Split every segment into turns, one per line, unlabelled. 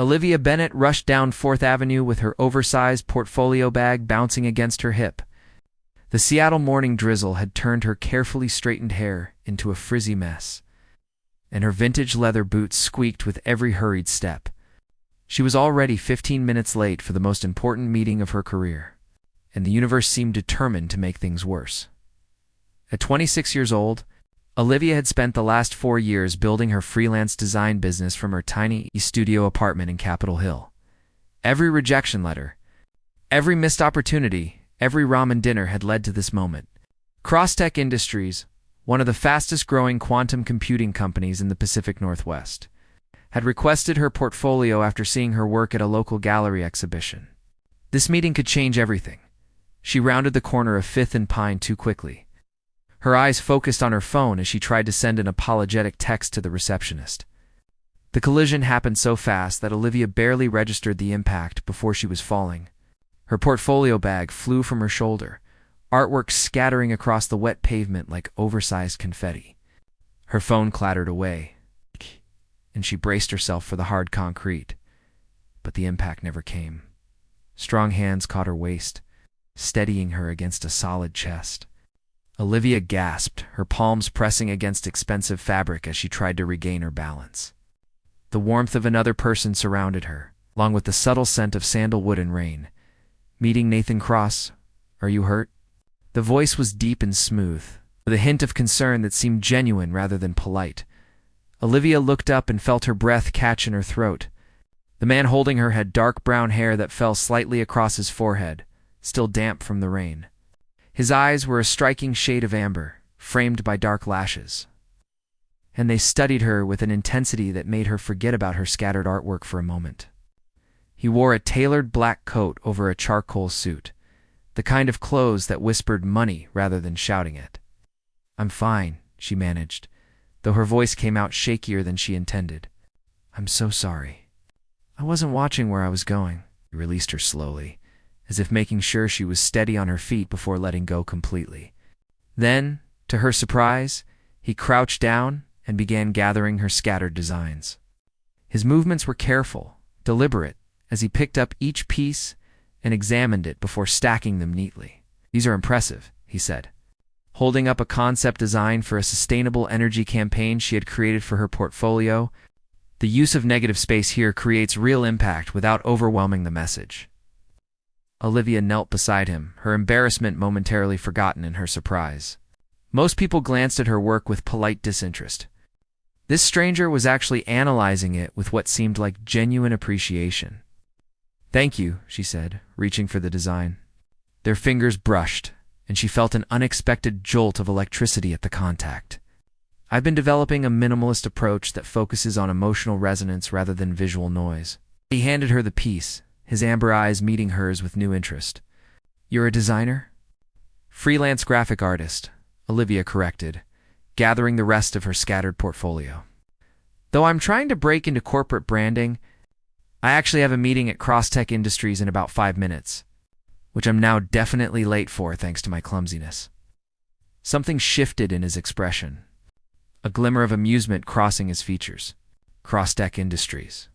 Olivia Bennett rushed down Fourth Avenue with her oversized portfolio bag bouncing against her hip. The Seattle morning drizzle had turned her carefully straightened hair into a frizzy mess, and her vintage leather boots squeaked with every hurried step. She was already 15 minutes late for the most important meeting of her career, and the universe seemed determined to make things worse. At 26 years old, Olivia had spent the last 4 years building her freelance design business from her tiny studio apartment in Capitol Hill. Every rejection letter, every missed opportunity, every ramen dinner had led to this moment. Crosstech Industries, one of the fastest-growing quantum computing companies in the Pacific Northwest, had requested her portfolio after seeing her work at a local gallery exhibition. This meeting could change everything. She rounded the corner of Fifth and Pine too quickly. Her eyes focused on her phone as she tried to send an apologetic text to the receptionist. The collision happened so fast that Olivia barely registered the impact before she was falling. Her portfolio bag flew from her shoulder, artwork scattering across the wet pavement like oversized confetti. Her phone clattered away, and she braced herself for the hard concrete. But the impact never came. Strong hands caught her waist, steadying her against a solid chest. Olivia gasped, her palms pressing against expensive fabric as she tried to regain her balance. The warmth of another person surrounded her, along with the subtle scent of sandalwood and rain. "Meeting Nathan Cross, are you hurt?" The voice was deep and smooth, with a hint of concern that seemed genuine rather than polite. Olivia looked up and felt her breath catch in her throat. The man holding her had dark brown hair that fell slightly across his forehead, still damp from the rain. His eyes were a striking shade of amber, framed by dark lashes, and they studied her with an intensity that made her forget about her scattered artwork for a moment. He wore a tailored black coat over a charcoal suit, the kind of clothes that whispered money rather than shouting it. "I'm fine," she managed, though her voice came out shakier than she intended. "I'm so sorry. I wasn't watching where I was going." He released her slowly, as if making sure she was steady on her feet before letting go completely. Then, to her surprise, he crouched down and began gathering her scattered designs. His movements were careful, deliberate, as he picked up each piece and examined it before stacking them neatly. "These are impressive," he said, holding up a concept design for a sustainable energy campaign she had created for her portfolio. "The use of negative space here creates real impact without overwhelming the message." Olivia knelt beside him, her embarrassment momentarily forgotten in her surprise. Most people glanced at her work with polite disinterest. This stranger was actually analyzing it with what seemed like genuine appreciation. "Thank you," she said, reaching for the design. Their fingers brushed, and she felt an unexpected jolt of electricity at the contact. "I've been developing a minimalist approach that focuses on emotional resonance rather than visual noise." He handed her the piece, his amber eyes meeting hers with new interest. "You're a designer?" "Freelance graphic artist," Olivia corrected, gathering the rest of her scattered portfolio. "Though I'm trying to break into corporate branding, I actually have a meeting at Crosstech Industries in about 5 minutes, which I'm now definitely late for thanks to my clumsiness." Something shifted in his expression, a glimmer of amusement crossing his features. "Crosstech Industries.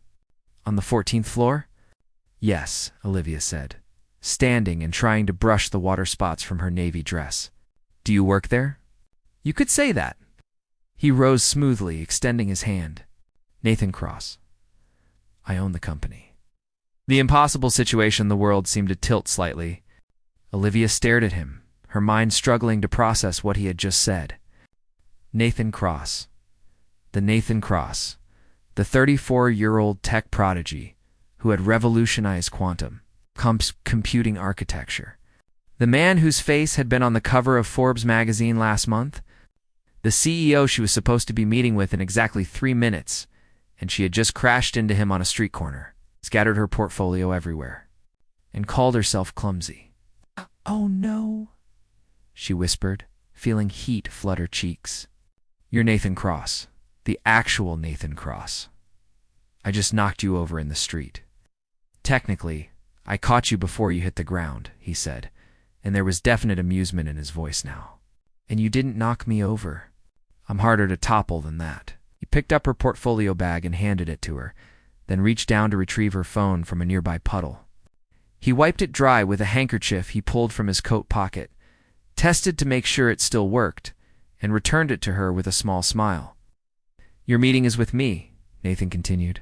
On the 14th floor?" "Yes," Olivia said, standing and trying to brush the water spots from her navy dress. "Do you work there?" "You could say that." He rose smoothly, extending his hand. "Nathan Cross. I own the company." The impossible situation in the world seemed to tilt slightly. Olivia stared at him, her mind struggling to process what he had just said. Nathan Cross. The Nathan Cross, the 34-year-old tech prodigy who had revolutionized quantum computing architecture. The man whose face had been on the cover of Forbes magazine last month. The CEO she was supposed to be meeting with in exactly 3 minutes, and she had just crashed into him on a street corner, scattered her portfolio everywhere, and called herself clumsy. "Oh no," she whispered, feeling heat flood her cheeks. "You're Nathan Cross, the actual Nathan Cross. I just knocked you over in the street. Technically, I caught you before you hit the ground," he said, and there was definite amusement in his voice now. "And you didn't knock me over. I'm harder to topple than that." He picked up her portfolio bag and handed it to her, then reached down to retrieve her phone from a nearby puddle. He wiped it dry with a handkerchief he pulled from his coat pocket, tested to make sure it still worked, and returned it to her with a small smile. "Your meeting is with me," Nathan continued.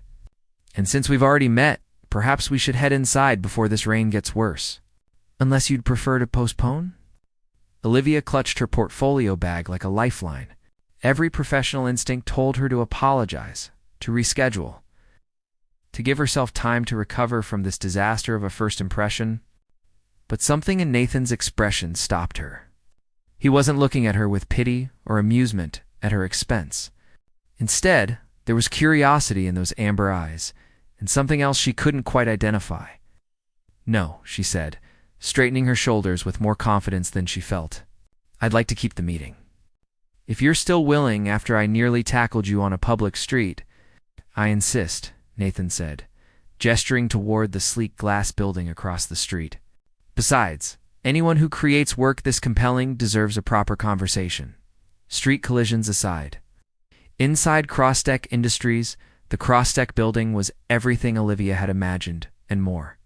"And since we've already met, perhaps we should head inside before this rain gets worse. Unless you'd prefer to postpone?" Olivia clutched her portfolio bag like a lifeline. Every professional instinct told her to apologize, to reschedule, to give herself time to recover from this disaster of a first impression. But something in Nathan's expression stopped her. He wasn't looking at her with pity or amusement at her expense. Instead, there was curiosity in those amber eyes, and something else she couldn't quite identify. "No," she said, straightening her shoulders with more confidence than she felt. "I'd like to keep the meeting. If you're still willing after I nearly tackled you on a public street." "I insist," Nathan said, gesturing toward the sleek glass building across the street. "Besides, anyone who creates work this compelling deserves a proper conversation. Street collisions aside." Inside Crossdeck Industries, the Crossdeck building was everything Olivia had imagined, and more.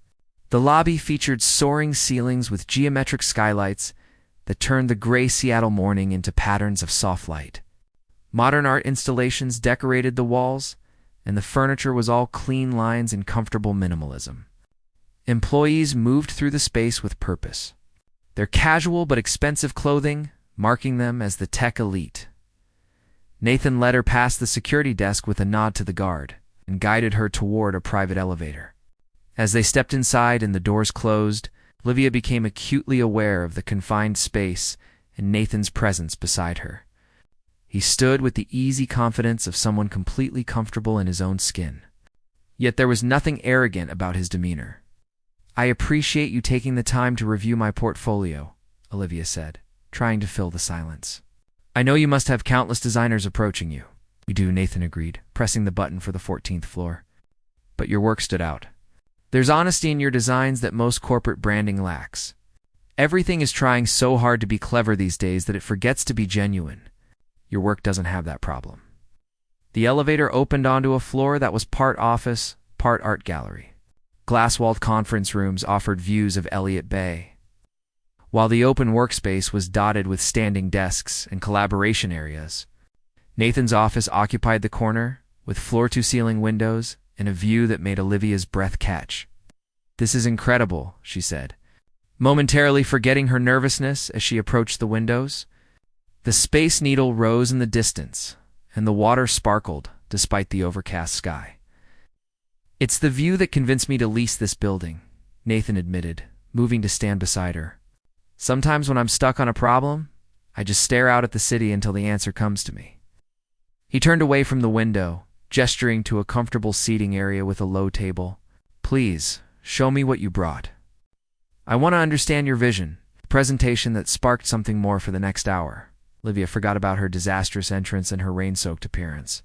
The lobby featured soaring ceilings with geometric skylights that turned the gray Seattle morning into patterns of soft light. Modern art installations decorated the walls, and the furniture was all clean lines and comfortable minimalism. Employees moved through the space with purpose, their casual but expensive clothing marking them as the tech elite. Nathan led her past the security desk with a nod to the guard and guided her toward a private elevator. As they stepped inside and the doors closed, Olivia became acutely aware of the confined space and Nathan's presence beside her. He stood with the easy confidence of someone completely comfortable in his own skin. Yet there was nothing arrogant about his demeanor. "I appreciate you taking the time to review my portfolio," Olivia said, trying to fill the silence. "I know you must have countless designers approaching you." "We do," Nathan agreed, pressing the button for the 14th floor. "But your work stood out. There's honesty in your designs that most corporate branding lacks. Everything is trying so hard to be clever these days that it forgets to be genuine. Your work doesn't have that problem." The elevator opened onto a floor that was part office, part art gallery. Glass-walled conference rooms offered views of Elliott Bay, while the open workspace was dotted with standing desks and collaboration areas. Nathan's office occupied the corner, with floor-to-ceiling windows and a view that made Olivia's breath catch. "This is incredible," she said, momentarily forgetting her nervousness as she approached the windows. The Space Needle rose in the distance, and the water sparkled despite the overcast sky. "It's the view that convinced me to lease this building," Nathan admitted, moving to stand beside her. "Sometimes when I'm stuck on a problem, I just stare out at the city until the answer comes to me." He turned away from the window, gesturing to a comfortable seating area with a low table. "Please, show me what you brought. I want to understand your vision, a presentation that sparked something more for the next hour." Olivia forgot about her disastrous entrance and her rain-soaked appearance.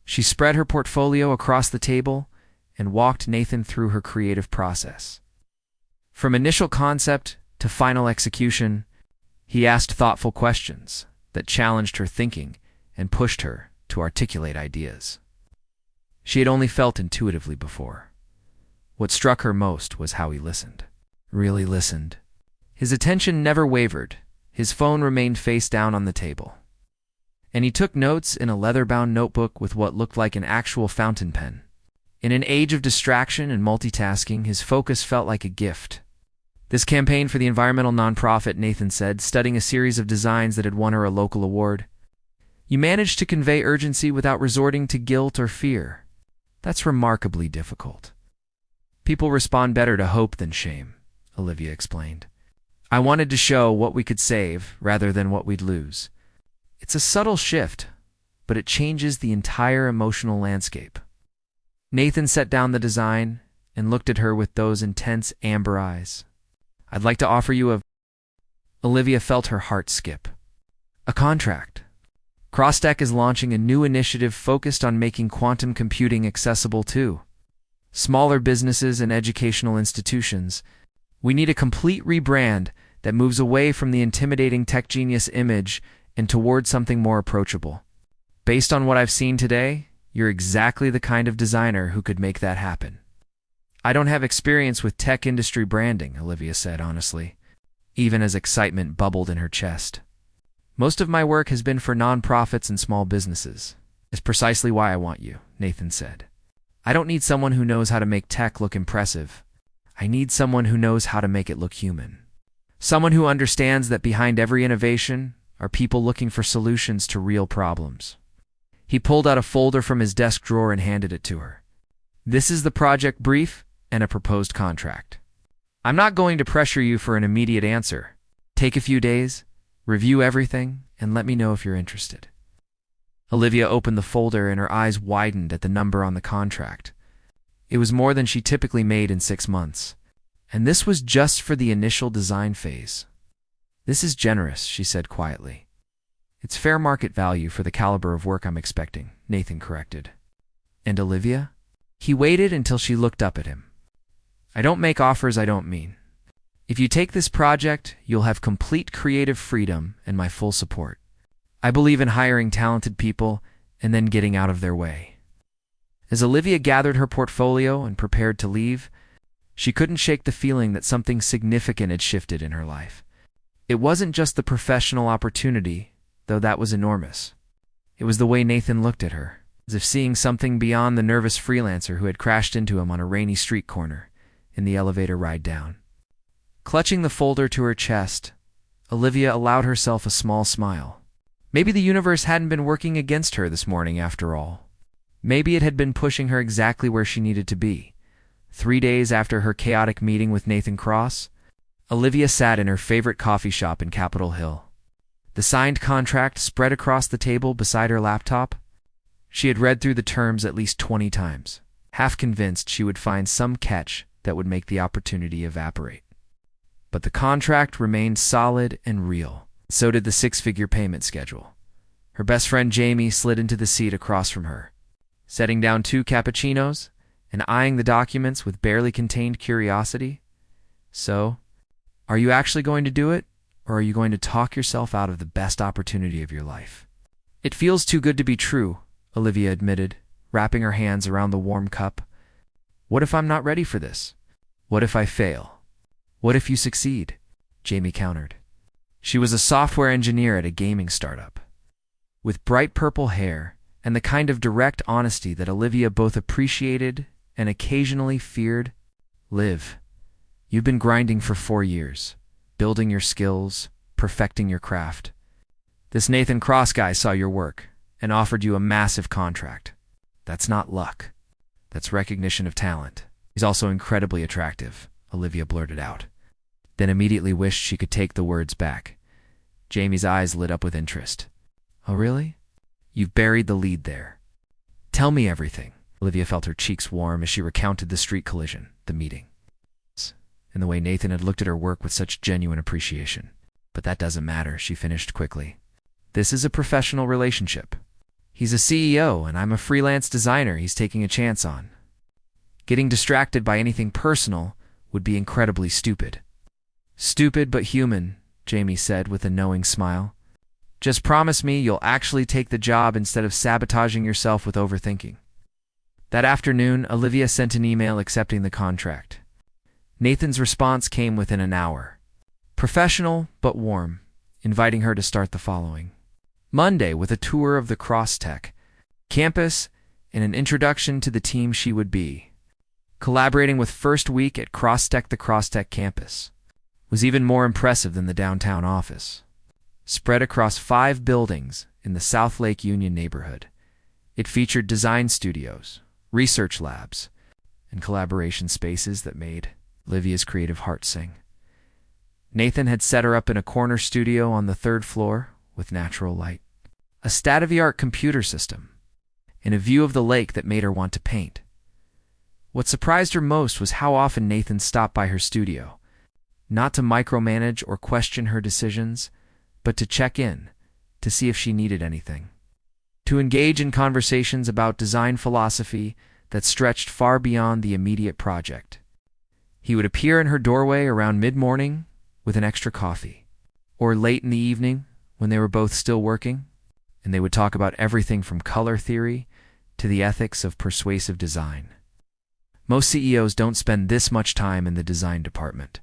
She spread her portfolio across the table and walked Nathan through her creative process. From initial concept to final execution, he asked thoughtful questions that challenged her thinking and pushed her to articulate ideas she had only felt intuitively before. What struck her most was how he listened. Really listened. His attention never wavered. His phone remained face down on the table, and he took notes in a leather-bound notebook with what looked like an actual fountain pen. In an age of distraction and multitasking, his focus felt like a gift. "This campaign for the environmental nonprofit," Nathan said, studying a series of designs that had won her a local award. "You managed to convey urgency without resorting to guilt or fear. That's remarkably difficult." "People respond better to hope than shame," Olivia explained. "I wanted to show what we could save rather than what we'd lose. It's a subtle shift, but it changes the entire emotional landscape." Nathan set down the design and looked at her with those intense amber eyes. "I'd like to offer you a—" Olivia felt her heart skip. "A contract. Crossdeck is launching a new initiative focused on making quantum computing accessible to smaller businesses and educational institutions. We need a complete rebrand that moves away from the intimidating tech genius image and toward something more approachable. Based on what I've seen today, You're exactly the kind of designer who could make that happen. I don't have experience with tech industry branding, Olivia said honestly, even as excitement bubbled in her chest. Most of my work has been for nonprofits and small businesses. It's precisely why I want you, Nathan said. I don't need someone who knows how to make tech look impressive. I need someone who knows how to make it look human. Someone who understands that behind every innovation are people looking for solutions to real problems. He pulled out a folder from his desk drawer and handed it to her. This is the project brief and a proposed contract. I'm not going to pressure you for an immediate answer. Take a few days, review everything, and let me know if you're interested. Olivia opened the folder and her eyes widened at the number on the contract. It was more than she typically made in 6 months. And this was just for the initial design phase. This is generous, she said quietly. It's fair market value for the caliber of work I'm expecting, Nathan corrected. And Olivia? He waited until she looked up at him. I don't make offers I don't mean. If you take this project, you'll have complete creative freedom and my full support. I believe in hiring talented people and then getting out of their way. As Olivia gathered her portfolio and prepared to leave, she couldn't shake the feeling that something significant had shifted in her life. It wasn't just the professional opportunity, though that was enormous. It was the way Nathan looked at her, as if seeing something beyond the nervous freelancer who had crashed into him on a rainy street corner in the elevator ride down. Clutching the folder to her chest, Olivia allowed herself a small smile. Maybe the universe hadn't been working against her this morning after all. Maybe it had been pushing her exactly where she needed to be. 3 days after her chaotic meeting with Nathan Cross, Olivia sat in her favorite coffee shop in Capitol Hill. The signed contract spread across the table beside her laptop. She had read through the terms at least 20 times, half convinced she would find some catch that would make the opportunity evaporate. But the contract remained solid and real. So did the 6-figure payment schedule. Her best friend Jamie slid into the seat across from her, setting down 2 cappuccinos and eyeing the documents with barely contained curiosity. So, are you actually going to do it, or are you going to talk yourself out of the best opportunity of your life? It feels too good to be true, Olivia admitted, wrapping her hands around the warm cup. What if I'm not ready for this? What if I fail? What if you succeed? Jamie countered. She was a software engineer at a gaming startup. With bright purple hair and the kind of direct honesty that Olivia both appreciated and occasionally feared. Liv, you've been grinding for 4 years, building your skills, perfecting your craft. This Nathan Cross guy saw your work and offered you a massive contract. That's not luck. That's recognition of talent. He's also incredibly attractive, Olivia blurted out, then immediately wished she could take the words back. Jamie's eyes lit up with interest. Oh, really? You've buried the lead there. Tell me everything. Olivia felt her cheeks warm as she recounted the street collision, the meeting, and the way Nathan had looked at her work with such genuine appreciation. But that doesn't matter, she finished quickly. This is a professional relationship. He's a CEO, and I'm a freelance designer he's taking a chance on. Getting distracted by anything personal would be incredibly stupid. Stupid but human, Jamie said with a knowing smile. Just promise me you'll actually take the job instead of sabotaging yourself with overthinking. That afternoon, Olivia sent an email accepting the contract. Nathan's response came within an hour. Professional but warm, inviting her to start the following Monday with a tour of the Crosstech campus and an introduction to the team she would be. Collaborating with first week at the Crosstech campus was even more impressive than the downtown office. Spread across 5 buildings in the South Lake Union neighborhood, it featured design studios, research labs, and collaboration spaces that made Olivia's creative heart sing. Nathan had set her up in a corner studio on the 3rd floor with natural light, a state-of-the-art computer system, and a view of the lake that made her want to paint. What surprised her most was how often Nathan stopped by her studio, not to micromanage or question her decisions, but to check in, to see if she needed anything. To engage in conversations about design philosophy that stretched far beyond the immediate project. He would appear in her doorway around mid-morning with an extra coffee, or late in the evening when they were both still working, and they would talk about everything from color theory to the ethics of persuasive design. Most CEOs don't spend this much time in the design department,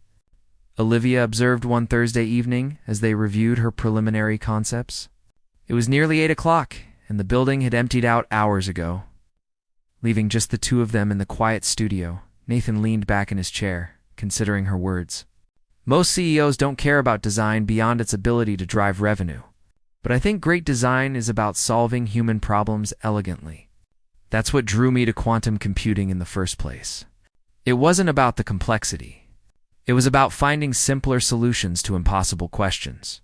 Olivia observed one Thursday evening as they reviewed her preliminary concepts. It was nearly 8 o'clock, and the building had emptied out hours ago. Leaving just the two of them in the quiet studio, Nathan leaned back in his chair, considering her words. Most CEOs don't care about design beyond its ability to drive revenue. But I think great design is about solving human problems elegantly. That's what drew me to quantum computing in the first place. It wasn't about the complexity. It was about finding simpler solutions to impossible questions.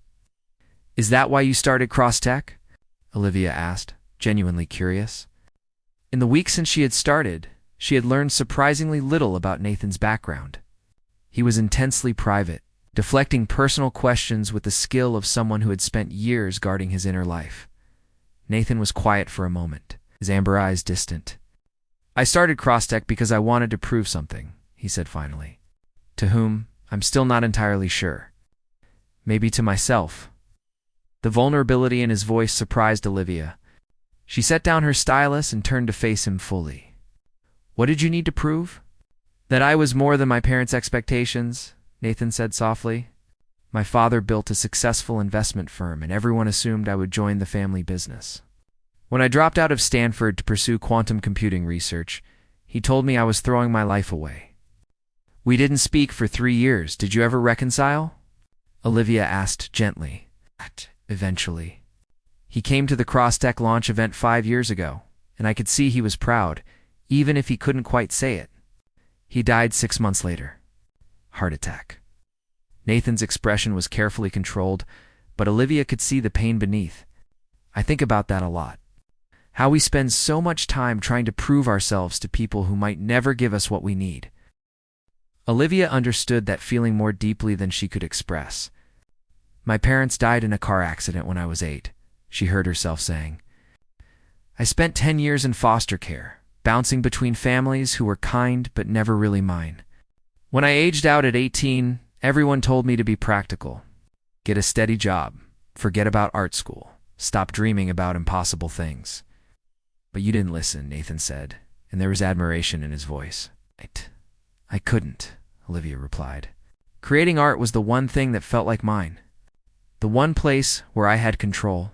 Is that why you started CrossTech? Olivia asked, genuinely curious. In the weeks since she had started, she had learned surprisingly little about Nathan's background. He was intensely private, deflecting personal questions with the skill of someone who had spent years guarding his inner life. Nathan was quiet for a moment, his amber eyes distant. I started CrossTech because I wanted to prove something, he said finally. To whom, I'm still not entirely sure. Maybe to myself. The vulnerability in his voice surprised Olivia. She set down her stylus and turned to face him fully. What did you need to prove? That I was more than my parents' expectations, Nathan said softly. My father built a successful investment firm, and everyone assumed I would join the family business. When I dropped out of Stanford to pursue quantum computing research, he told me I was throwing my life away. We didn't speak for 3 years. Did you ever reconcile? Olivia asked gently. Eventually. He came to the CrossTech launch event 5 years ago, and I could see he was proud, even if he couldn't quite say it. He died 6 months later. Heart attack. Nathan's expression was carefully controlled, but Olivia could see the pain beneath. I think about that a lot. How we spend so much time trying to prove ourselves to people who might never give us what we need. Olivia understood that feeling more deeply than she could express. My parents died in a car accident when I was 8, she heard herself saying. I spent 10 years in foster care, bouncing between families who were kind but never really mine. When I aged out at 18, everyone told me to be practical. Get a steady job, forget about art school, stop dreaming about impossible things. But you didn't listen, Nathan said, and there was admiration in his voice. I couldn't, Olivia replied. Creating art was the one thing that felt like mine. The one place where I had control.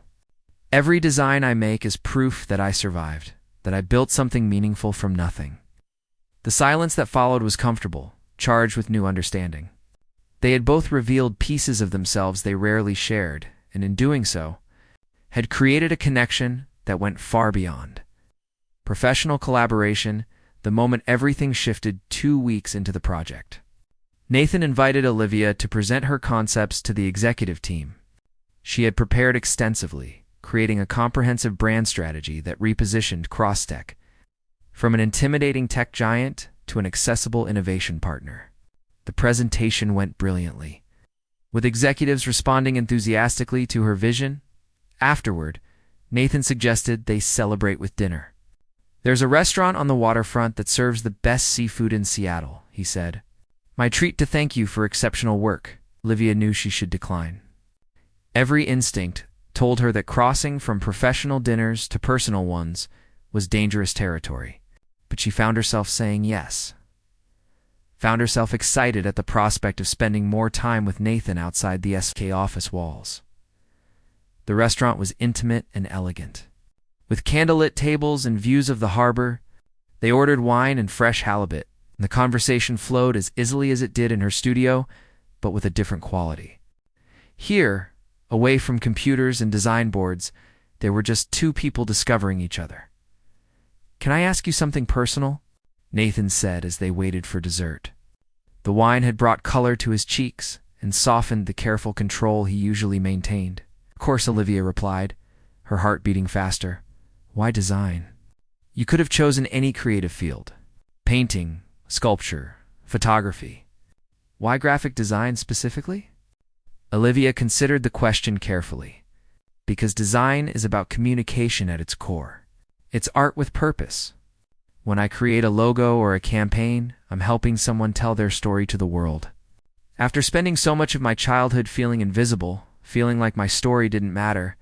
Every design I make is proof that I survived, that I built something meaningful from nothing. The silence that followed was comfortable, charged with new understanding. They had both revealed pieces of themselves they rarely shared, and in doing so, had created a connection that went far beyond professional collaboration the moment everything shifted 2 weeks into the project. Nathan invited Olivia to present her concepts to the executive team. She had prepared extensively, creating a comprehensive brand strategy that repositioned CrossTech from an intimidating tech giant to an accessible innovation partner. The presentation went brilliantly, with executives responding enthusiastically to her vision. Afterward, Nathan suggested they celebrate with dinner. There's a restaurant on the waterfront that serves the best seafood in Seattle, he said. My treat to thank you for exceptional work. Olivia knew she should decline. Every instinct told her that crossing from professional dinners to personal ones was dangerous territory, but she found herself saying yes. Found herself excited at the prospect of spending more time with Nathan outside the SK office walls. The restaurant was intimate and elegant. With candlelit tables and views of the harbor, they ordered wine and fresh halibut, and the conversation flowed as easily as it did in her studio, but with a different quality. Here, away from computers and design boards, there were just two people discovering each other. Can I ask you something personal? Nathan said as they waited for dessert. The wine had brought color to his cheeks and softened the careful control he usually maintained. Of course, Olivia replied, her heart beating faster. Why design? You could have chosen any creative field. Painting, sculpture, photography. Why graphic design specifically? Olivia considered the question carefully. Because design is about communication at its core. It's art with purpose. When I create a logo or a campaign, I'm helping someone tell their story to the world. After spending so much of my childhood feeling invisible, feeling like my story didn't matter,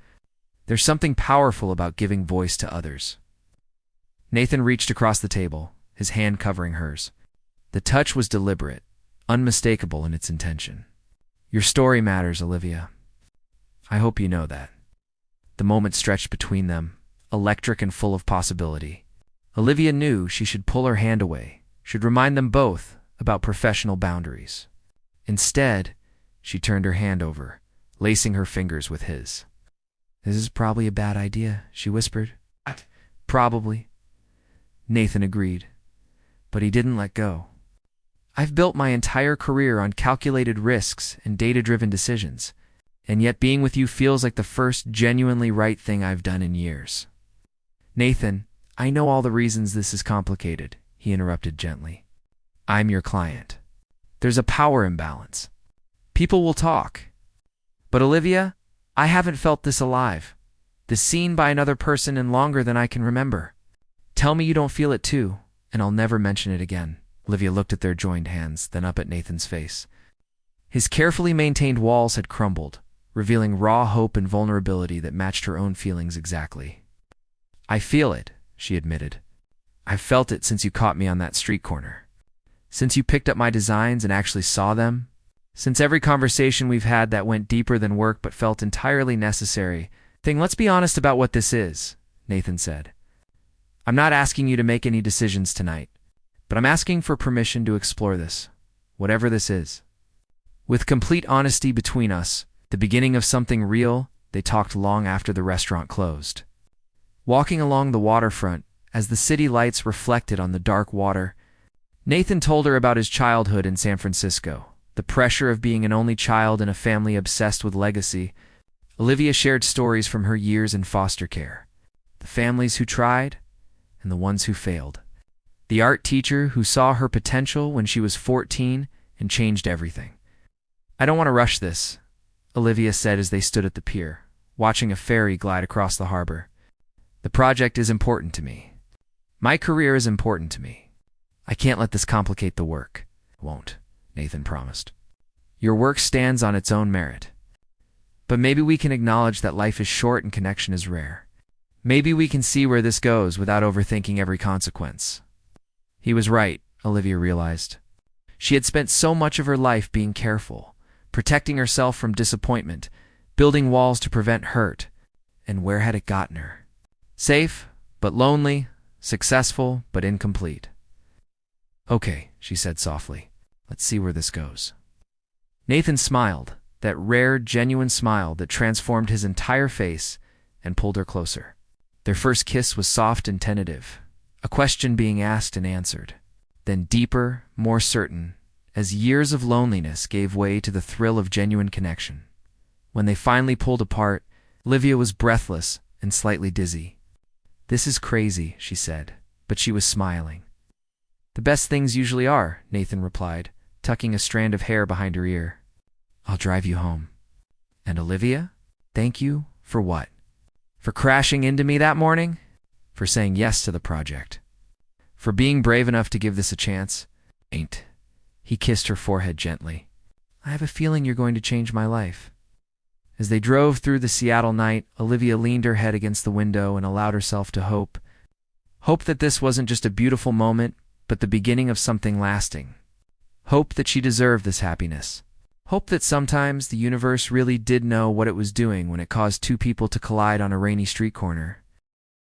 there's something powerful about giving voice to others. Nathan reached across the table, his hand covering hers. The touch was deliberate, unmistakable in its intention. Your story matters, Olivia. I hope you know that. The moment stretched between them, electric and full of possibility. Olivia knew she should pull her hand away, should remind them both about professional boundaries. Instead, she turned her hand over, lacing her fingers with his. This is probably a bad idea, she whispered. Probably. Nathan agreed, but he didn't let go. I've built my entire career on calculated risks and data-driven decisions, and yet being with you feels like the first genuinely right thing I've done in years. Nathan, I know all the reasons this is complicated, he interrupted gently. I'm your client. There's a power imbalance. People will talk. But Olivia, I haven't felt this alive, this seen by another person in longer than I can remember. Tell me you don't feel it too, and I'll never mention it again. Olivia looked at their joined hands, then up at Nathan's face. His carefully maintained walls had crumbled, revealing raw hope and vulnerability that matched her own feelings exactly. I feel it, she admitted. I've felt it since you caught me on that street corner. Since you picked up my designs and actually saw them. Since every conversation we've had that went deeper than work but felt entirely necessary. Let's be honest about what this is, Nathan said. I'm not asking you to make any decisions tonight, but I'm asking for permission to explore this, whatever this is. With complete honesty between us, the beginning of something real, they talked long after the restaurant closed. Walking along the waterfront, as the city lights reflected on the dark water, Nathan told her about his childhood in San Francisco, the pressure of being an only child in a family obsessed with legacy. Olivia shared stories from her years in foster care, the families who tried and the ones who failed. The art teacher who saw her potential when she was 14 and changed everything. I don't want to rush this, Olivia said as they stood at the pier, watching a ferry glide across the harbor. The project is important to me. My career is important to me. I can't let this complicate the work. Won't, Nathan promised. Your work stands on its own merit. But maybe we can acknowledge that life is short and connection is rare. Maybe we can see where this goes without overthinking every consequence. He was right, Olivia realized. She had spent so much of her life being careful, protecting herself from disappointment, building walls to prevent hurt. And where had it gotten her? Safe, but lonely, successful, but incomplete. Okay, she said softly. Let's see where this goes. Nathan smiled, that rare, genuine smile that transformed his entire face, and pulled her closer. Their first kiss was soft and tentative, a question being asked and answered. Then deeper, more certain, as years of loneliness gave way to the thrill of genuine connection. When they finally pulled apart, Olivia was breathless and slightly dizzy. This is crazy, she said, but she was smiling. The best things usually are, Nathan replied, tucking a strand of hair behind her ear. I'll drive you home. And Olivia, thank you for what? For crashing into me that morning? For saying yes to the project? For being brave enough to give this a chance? Ain't. He kissed her forehead gently. I have a feeling you're going to change my life. As they drove through the Seattle night, Olivia leaned her head against the window and allowed herself to hope. Hope that this wasn't just a beautiful moment, but the beginning of something lasting. Hope that she deserved this happiness. Hope that sometimes the universe really did know what it was doing when it caused two people to collide on a rainy street corner.